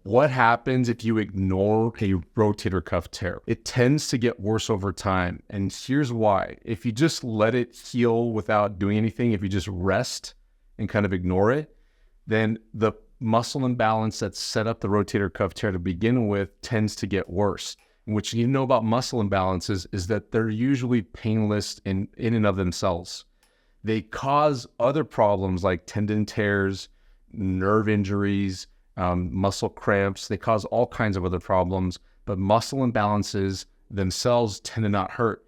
What happens if you ignore a rotator cuff tear? It tends to get worse over time. And here's why. If you just let it heal without doing anything, if you just rest and kind of ignore it, then the muscle imbalance that set up the rotator cuff tear to begin with tends to get worse. And what you need to know about muscle imbalances is that they're usually painless in and of themselves. They cause other problems like tendon tears, nerve injuries, muscle cramps. They cause all kinds of other problems, but muscle imbalances themselves tend to not hurt.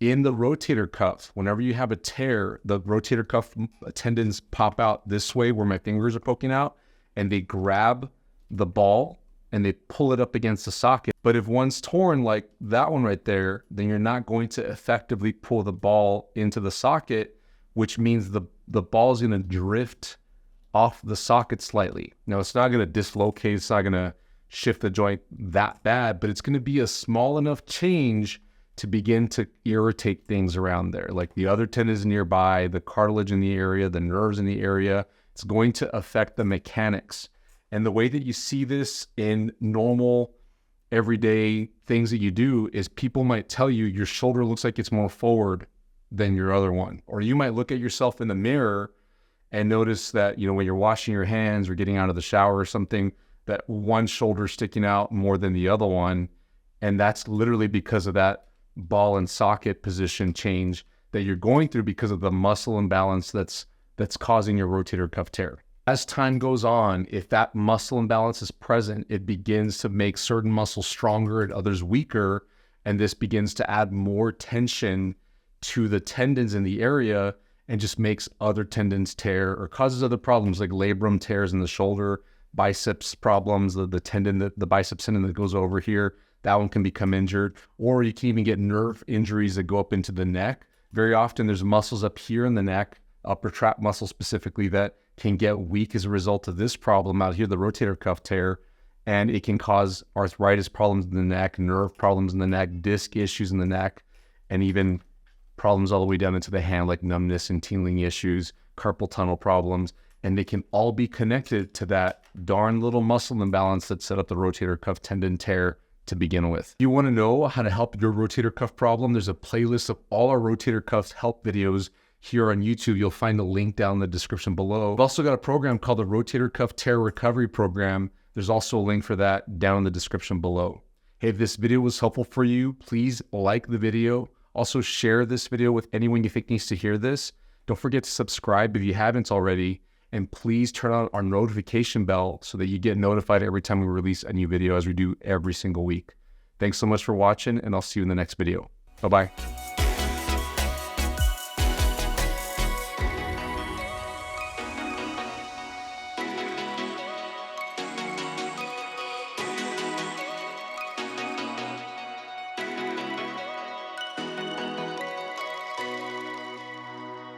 In the rotator cuff, whenever you have a tear, the rotator cuff tendons pop out this way where my fingers are poking out, and they grab the ball and they pull it up against the socket. But if one's torn like that one right there, then you're not going to effectively pull the ball into the socket, which means the ball is going to drift off the socket slightly. Now, it's not going to dislocate, it's not going to shift the joint that bad, but it's going to be a small enough change to begin to irritate things around there, like the other tendons nearby, the cartilage in the area, the nerves in the area. It's going to affect the mechanics. And the way that you see this in normal, everyday things that you do is people might tell you your shoulder looks like it's more forward than your other one. Or you might look at yourself in the mirror and notice that, when you're washing your hands or getting out of the shower or something, that one shoulder sticking out more than the other one. And that's literally because of that ball and socket position change that you're going through because of the muscle imbalance that's causing your rotator cuff tear. As time goes on, if that muscle imbalance is present, it begins to make certain muscles stronger and others weaker, and this begins to add more tension to the tendons in the area and just makes other tendons tear or causes other problems like labrum tears in the shoulder, biceps problems, the tendon, the biceps tendon that goes over here, that one can become injured, or you can even get nerve injuries that go up into the neck. Very often there's muscles up here in the neck, upper trap muscle specifically, that can get weak as a result of this problem out here, the rotator cuff tear, and it can cause arthritis problems in the neck, nerve problems in the neck, disc issues in the neck, and even problems all the way down into the hand like numbness and tingling issues, carpal tunnel problems, and they can all be connected to that darn little muscle imbalance that set up the rotator cuff tendon tear to begin with. If you want to know how to help your rotator cuff problem, there's a playlist of all our rotator cuff help videos here on YouTube. You'll find a link down in the description below. We've also got a program called the Rotator Cuff Tear Recovery Program. There's also a link for that down in the description below. Hey, if this video was helpful for you, please like the video. Also share this video with anyone you think needs to hear this. Don't forget to subscribe if you haven't already. And please turn on our notification bell so that you get notified every time we release a new video, as we do every single week. Thanks so much for watching, and I'll see you in the next video. Bye-bye.